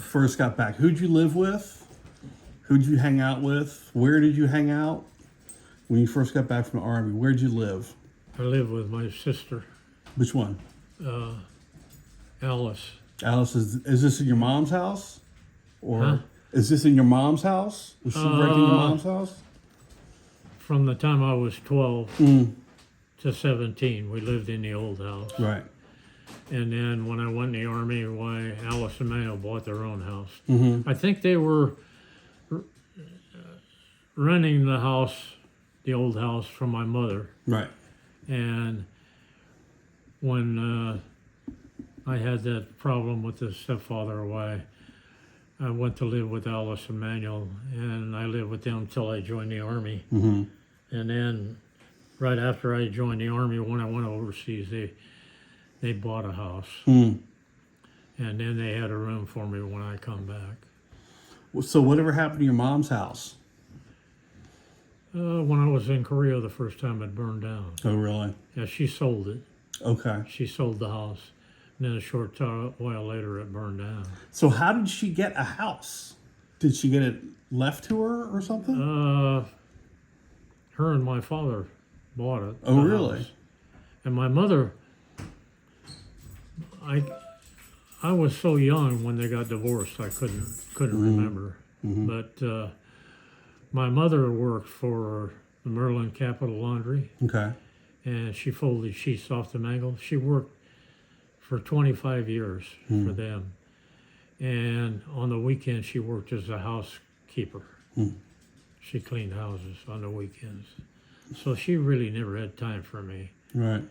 first got back? Who'd you live with? Who'd you hang out with? Where did you hang out when you first got back from the Army? Where'd you live? I live with my sister, Which one? Alice. Alice, is this in your mom's house? Or Huh? is this in your mom's house? Was she renting your mom's house? From the time I was 12 Mm, to 17, we lived in the old house. right. And then when I went in the Army, why Alice and Manuel bought their own house. Mm-hmm. I think they were renting the house, the old house, from my mother. Right. And when I had that problem with the stepfather, why I went to live with Alice and Manuel, and I lived with them till I joined the Army. Mm-hmm. And then right after I joined the Army, when I went overseas, they bought a house. Mm. And then they had a room for me when I come back. So whatever happened to your mom's house? When I was in Korea the first time, it burned down. Oh, really? Yeah, she sold it. Okay. She sold the house. And then a short while later, it burned down. So how did she get a house? Did she get it left to her or something? Her and my father bought it. Oh, the really? house. And my mother, I was so young when they got divorced, I couldn't remember. Mm-hmm. But my mother worked for the Maryland Capital Laundry, Okay. and she folded sheets off the mangle. She worked for 25 years for them. And on the weekends, she worked as a housekeeper. She cleaned houses on the weekends. So she really never had time for me. Right.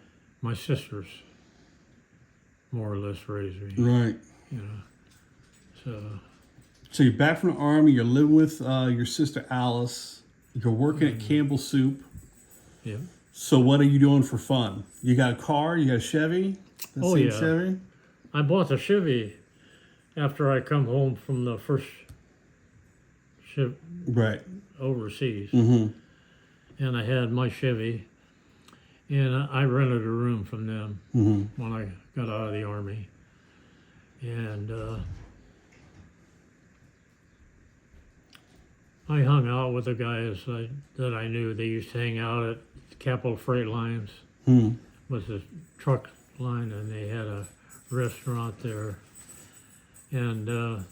My sisters more or less raised me, Right. you know. So, So you're back from the Army. You're living with your sister Alice. You're working at Campbell Soup. yeah. So what are you doing for fun? You got a car? You got a Chevy? The Oh, same yeah. Chevy? I bought the Chevy after I come home from the first ship Right. overseas. Mm-hmm. And I had my Chevy, and I rented a room from them Mm-hmm. when I got out of the Army. And I hung out with the guys that I knew. They used to hang out at Capital Freight Lines, Hmm. was a truck line, and they had a restaurant there. And the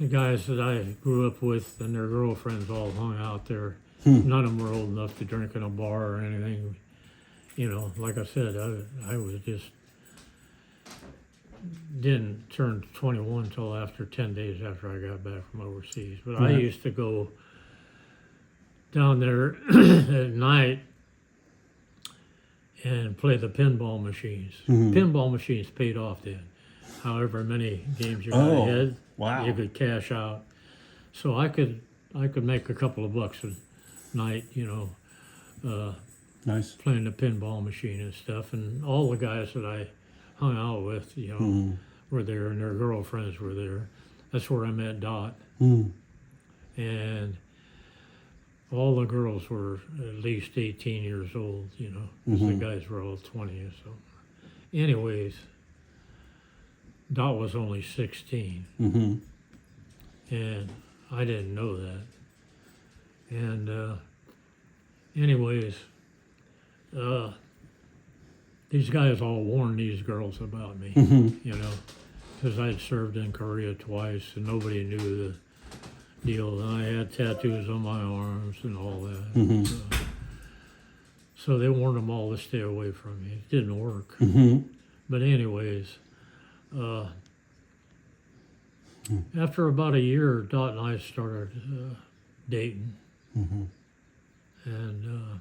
guys that I grew up with and their girlfriends all hung out there. None of them were old enough to drink in a bar or anything. You know, like I said, I was just didn't turn 21 until after 10 days after I got back from overseas. But I Right. used to go down there at night and play the pinball machines. Pinball machines paid off then. However many games you got Oh, ahead, wow. you could cash out. So I could make a couple of bucks a night, you know, Nice. playing the pinball machine and stuff. And all the guys that I hung out with, you know, were there, and their girlfriends were there. That's where I met Dot. Mm. And all the girls were at least 18 years old, you know, 'cause the guys were all 20 or so. Anyways, Dot was only 16, Mm-hmm. and I didn't know that. And anyways, these guys all warned these girls about me, you know, because I'd served in Korea twice and nobody knew the deal. And I had tattoos on my arms and all that. So they warned them all to stay away from me. It didn't work. Mm-hmm. But anyways, after about a year, Dot and I started dating. And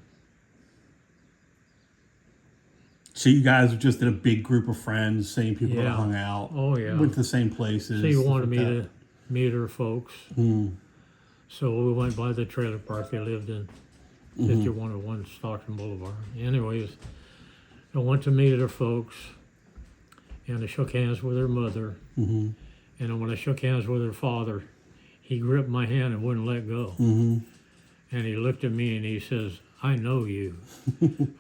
So you guys were just in a big group of friends, same people that Yeah. hung out, oh yeah, went to the same places. so he stuff wanted like me that. to meet her folks. Mm. So we went by the trailer park they lived in, 5101 Stockton Boulevard. Anyways, I went to meet her folks, and I shook hands with her mother. Mm-hmm. And then when I shook hands with her father, he gripped my hand and wouldn't let go. Mm-hmm. And he looked at me and he says, "I know you."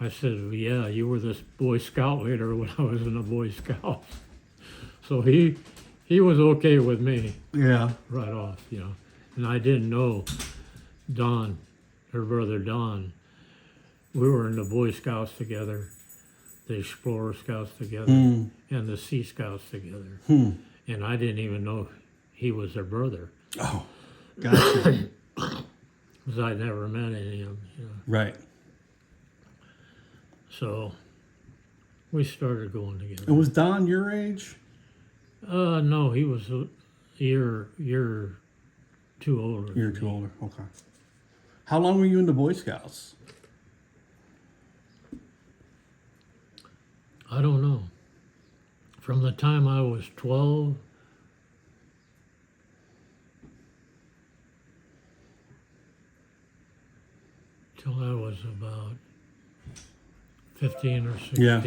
I said, "Well, yeah, you were this Boy Scout leader when I was in the Boy Scouts." So he he was okay with me Yeah. right off, and I didn't know Don, her brother Don. We were in the Boy Scouts together, the Explorer Scouts together, Hmm. and the Sea Scouts together. Hmm. And I didn't even know he was her brother Oh, gotcha. because I'd never met any of them. Right. So we started going together. And was Don your age? No, he was a year too older. You're than too me. older. Okay. How long were you in the Boy Scouts? I don't know. From the time I was 12 till I was about 15 or 16. Yeah.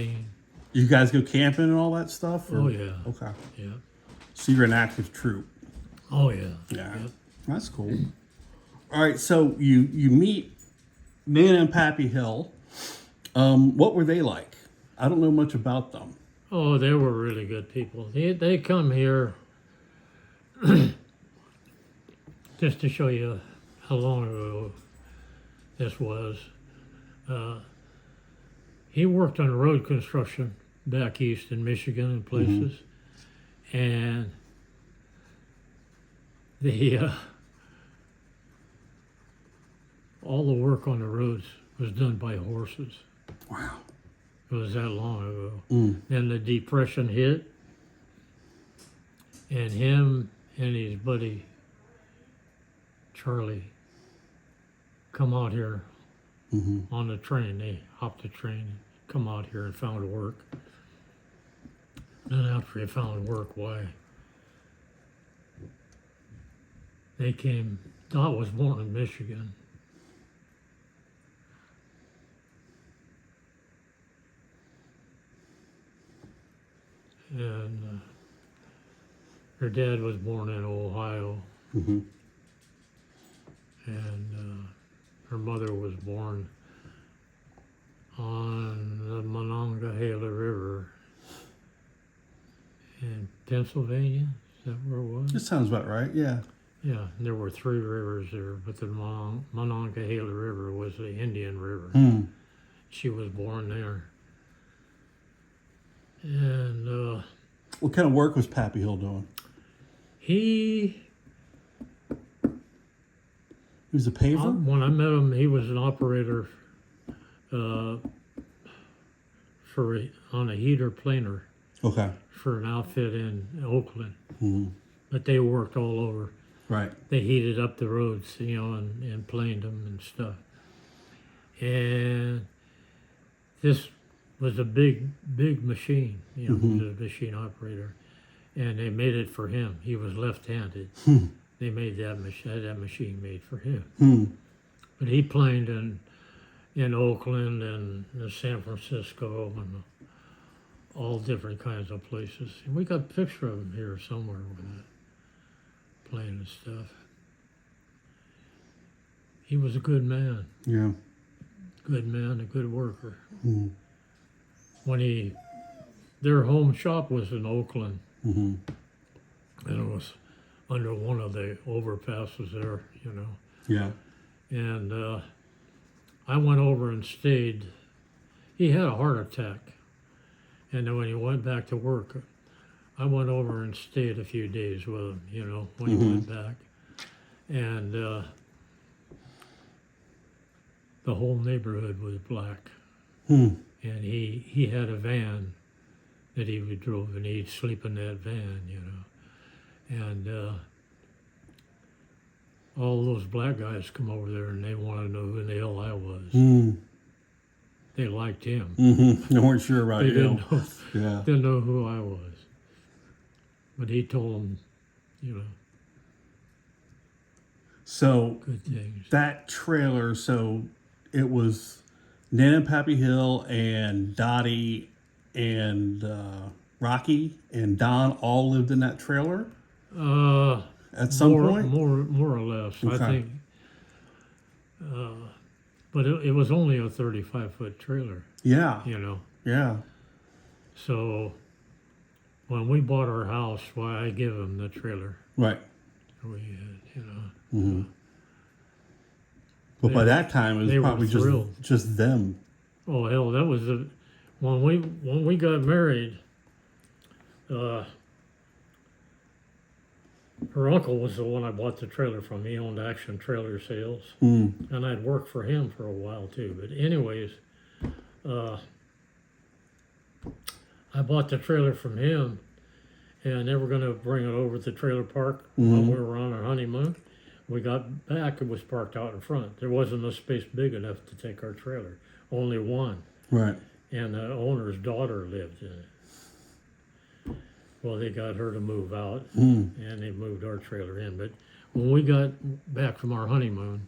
You guys go camping and all that stuff? Oh, yeah. Okay. Yeah. So you're an active troop. Oh, yeah. Yeah. Yep. That's cool. All right. So you meet Nana and Pappy Hill. What were they like? I don't know much about them. Oh, they were really good people. They come here just to show you how long ago this was. He worked on road construction back east in Michigan and places, and the all the work on the roads was done by horses. Wow. It was that long ago. Mm. Then the Depression hit, and him and his buddy Charlie come out here Mm-hmm. on the train. They hopped the train, come out here and found work. Then after they found work, why? They came, Dot was born in Michigan. And her dad was born in Ohio, Mm-hmm. and her mother was born on the Monongahela River in Pennsylvania. Is that where it was? This sounds about right. Yeah. Yeah, there were 3 rivers there, but the Monongahela River was the Indian River. Mm. She was born there. And What kind of work was Pappy Hill doing? he, He was a paver? when I met him, he was an operator on a heater planer Okay. for an outfit in Oakland. Mm-hmm. But they worked all over. Right. They heated up the roads, and planed them and stuff. And this was a big machine, he was a machine operator. And they made it for him. He was left-handed. They made that machine made for him. Hmm. But he planed in Oakland and San Francisco and all different kinds of places. And we got a picture of him here somewhere with that, playing and stuff. He was a good man, Yeah. a good worker. Mm-hmm. When their home shop was in Oakland, Mm-hmm. and it was under one of the overpasses there, Yeah. And I went over and stayed. He had a heart attack. And then when he went back to work, I went over and stayed a few days with him, when he went back. And the whole neighborhood was black. Hmm. And he had a van that he drove, and he'd sleep in that van, And all those black guys come over there, and they wanted to know who the hell I was. Mm. They liked him. Mm-hmm. They weren't sure about They you. didn't know who I was. But he told them, So good things. that trailer, so it was Nana and Pappy Hill and Dottie and Rocky and Don all lived in that trailer at some point? More or less, I Okay. think. But it was only a 35-foot trailer, Yeah. Yeah. So when we bought our house, why I give them the trailer. Right. We had, you know. Hmm. But by that time, it they was were probably thrilled. just them. Oh hell, that was the when we got married. Her uncle was the one I bought the trailer from. He owned Action Trailer Sales, Mm. and I'd worked for him for a while too. But anyways, I bought the trailer from him, and they were going to bring it over to the trailer park while we were on our honeymoon. We got back; it was parked out in front. There wasn't a space big enough to take our trailer. Only one, Right. and the owner's daughter lived in it. Well, they got her to move out, and they moved our trailer in. But when we got back from our honeymoon,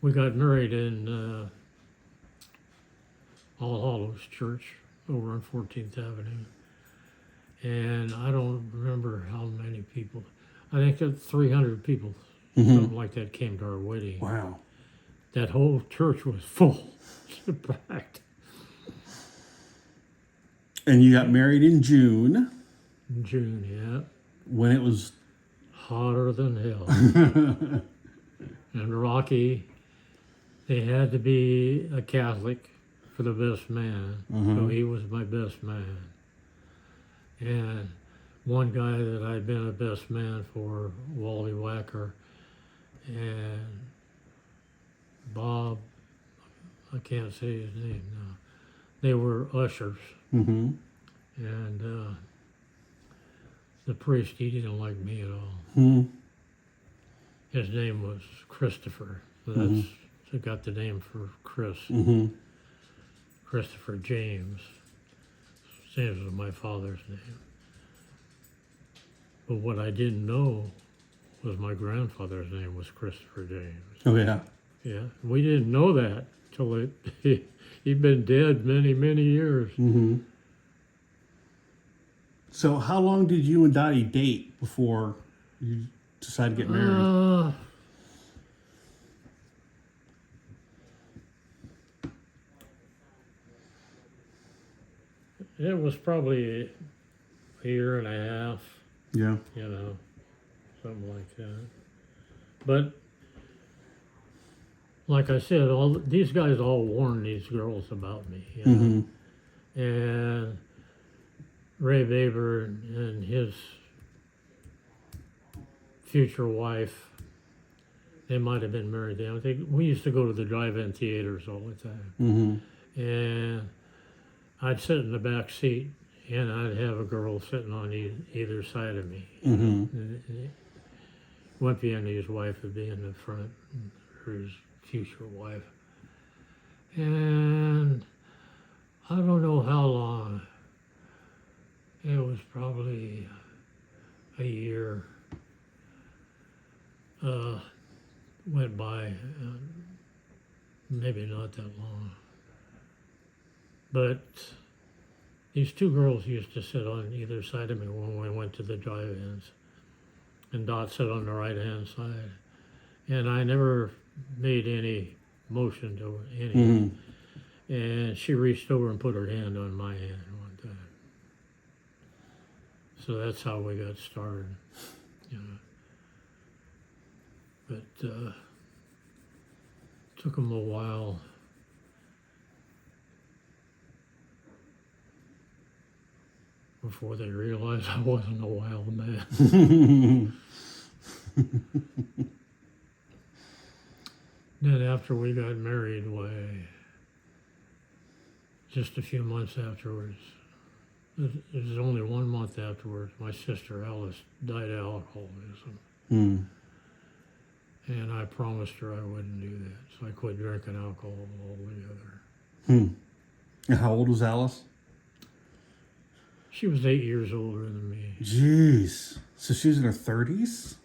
we got married in All Hallows Church over on 14th Avenue. And I don't remember how many people. I think that 300 people, something like that, came to our wedding. Wow. That whole church was full, packed. And you got married in June In June, yeah. when it was. Hotter than hell. And Rocky, they had to be a Catholic for the best man. So he was my best man. And one guy that I'd been a best man for, Wally Wacker, and Bob, I can't say his name now. They were ushers. Mm-hmm. And the priest, he didn't like me at all. Mm-hmm. His name was Christopher. So that's so got the name for Chris. Mm-hmm. Christopher James. James was my father's name. But what I didn't know was my grandfather's name was Christopher James. Oh yeah. Yeah, we didn't know that till he'd been dead many, many years. Mm-hmm. So how long did you and Dottie date before you decided to get married? It was probably a year and a half, Yeah. you know, something like that. But like I said, all these guys all warned these girls about me, you know. And Ray Baber and his future wife, they might have been married then. We used to go to the drive-in theaters all the time. Mm-hmm. And I'd sit in the back seat, and I'd have a girl sitting on either side of me. Mm-hmm. Wimpy and his wife would be in the front, or his future wife. And I don't know how long. It was probably a year went by, maybe not that long. But these two girls used to sit on either side of me when we went to the drive-ins. And Dot sat on the right-hand side. And I never made any motion to any. Mm-hmm. And she reached over and put her hand on my hand one time. So that's how we got started, you know. But took them a while. Before they realized I wasn't a wild man. Then after we got married, just a few months afterwards, it was only 1 month afterwards, my sister Alice died of alcoholism. Mm. And I promised her I wouldn't do that, so I quit drinking alcohol altogether. Hmm. And how old was Alice? She was 8 years older than me. Jeez. So she was in her 30s?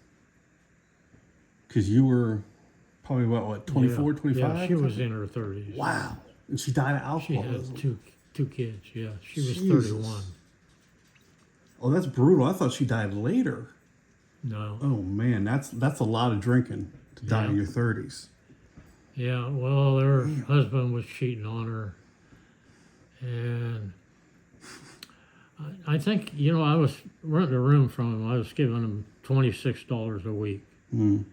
Because you were probably what 24, Yeah. 25? Yeah, she was in her 30s. Wow. And she died of She alcoholism. had two kids, yeah. She was Jesus. 31. Oh, that's brutal. I thought she died later. No. Oh man, that's a lot of drinking to die in Yeah. your 30s. Yeah, well, her husband was cheating on her. And I think, I was renting a room from him. I was giving him $26 a week, Mm.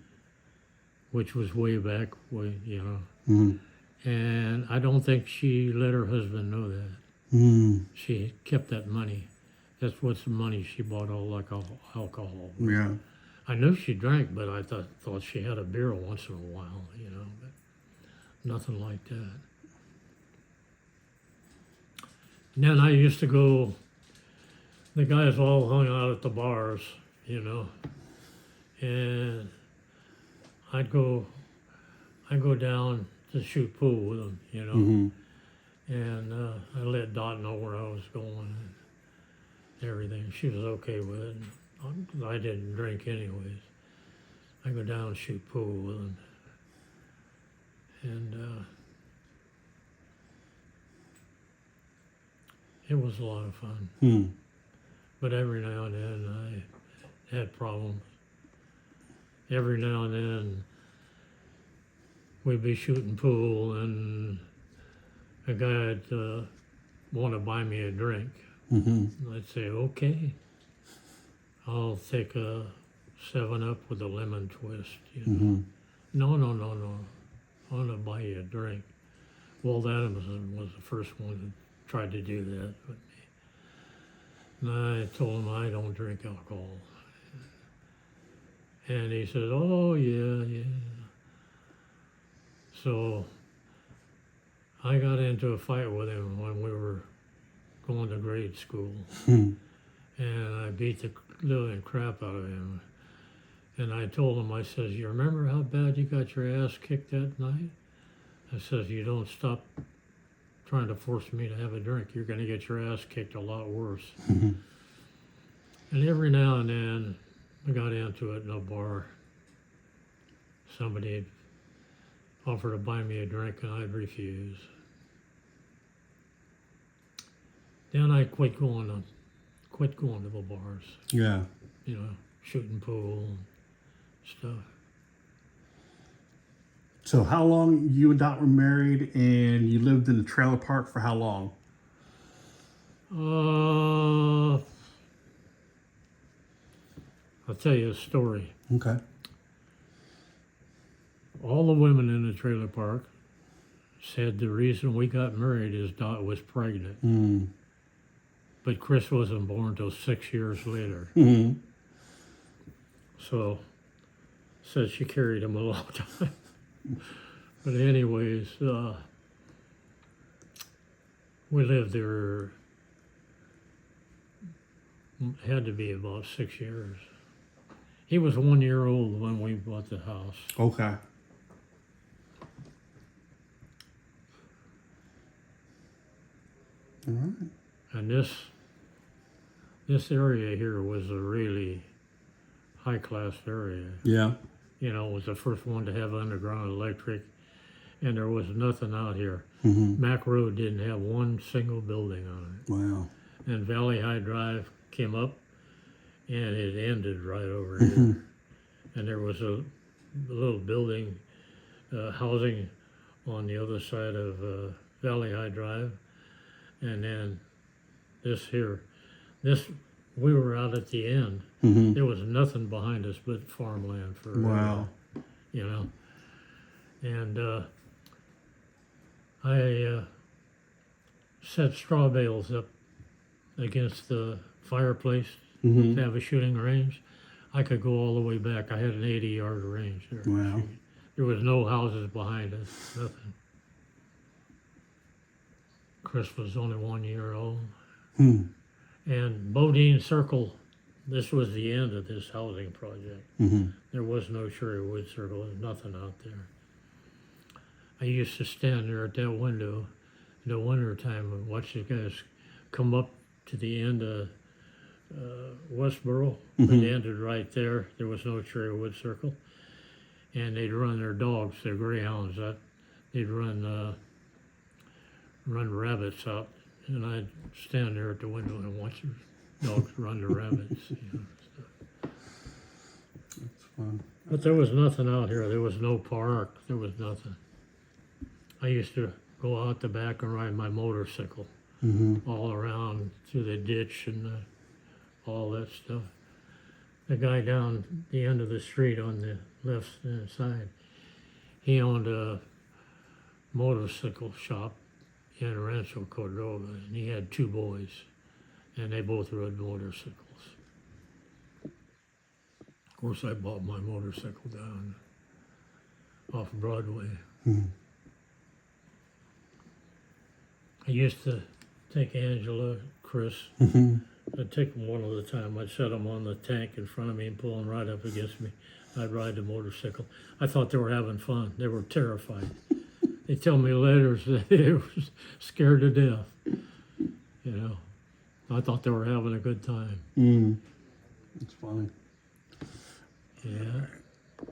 which was way back, Mm. And I don't think she let her husband know that. Mm. She kept that money. That's what's the money she bought all like alcohol. Yeah. I knew she drank, but I thought she had a beer once in a while, but nothing like that. And then I used to go, the guys all hung out at the bars, and I'd go down to shoot pool with them, Mm-hmm. and I let Dot know where I was going and everything. She was okay with it. I didn't drink anyways. I go down and shoot pool with them, and it was a lot of fun. Mm. But every now and then I had problems. Every now and then we'd be shooting pool and a guy would want to buy me a drink. Mm-hmm. I'd say, okay, I'll take a 7-Up with a lemon twist. Mm-hmm. No. I want to buy you a drink. Walt Adams was the first one who tried to do that with me. And I told him I don't drink alcohol. And he said, oh, yeah. So I got into a fight with him when we were going to grade school. Mm. And I beat the living crap out of him. And I told him, I says, you remember how bad you got your ass kicked that night? I says, you don't stop trying to force me to have a drink, you're going to get your ass kicked a lot worse. Mm-hmm. And every now and then, I got into it in a bar. Somebody offered to buy me a drink, and I'd refuse. Then I quit going to the bars, Yeah. shooting pool and stuff. So how long you and Dot were married, and you lived in the trailer park for how long? I'll tell you a story. Okay. All the women in the trailer park said the reason we got married is Dot was pregnant. Mm. But Chris wasn't born until 6 years later. Mm-hmm. So, said she carried him a long time. But anyways, we lived there, had to be about 6 years. He was 1 year old when we bought the house. Okay. All right. And this area here was a really high-class area. Yeah. It was the first one to have underground electric, and there was nothing out here. Mm-hmm. Mac Road didn't have one single building on it. Wow. And Valley High Drive came up, and it ended right over here. And there was a little building, housing on the other side of Valley High Drive. And then we were out at the end. Mm-hmm. There was nothing behind us but farmland for, Wow. And I set straw bales up against the fireplace Mm-hmm. to have a shooting range. I could go all the way back. I had an 80-yard range there. Wow. There was no houses behind us, nothing. Chris was only 1 year old. Hmm. And Bodine Circle, this was the end of this housing project. Mm-hmm. There was no Sherrywood Circle, there's nothing out there. I used to stand there at that window in the winter time and watch the guys come up to the end of Westboro. Mhm. It ended right there. There was no Sherrywood Circle. And they'd run their dogs, their greyhounds, they'd run rabbits out. And I'd stand there at the window and watch the dogs run the rabbits. That's fun. But there was nothing out here. There was no park. There was nothing. I used to go out the back and ride my motorcycle all around through the ditch and all that stuff. The guy down the end of the street on the left side, he owned a motorcycle shop in Rancho Cordova, and he had 2 boys, and they both rode motorcycles. Of course, I bought my motorcycle down off Broadway. I used to take Angela, Chris, I'd take them one at a time. I'd set them on the tank in front of me and pull them right up against me. I'd ride the motorcycle. I thought they were having fun. They were terrified. They tell me later that they were scared to death. You know, I thought they were having a good time. It's funny. Yeah.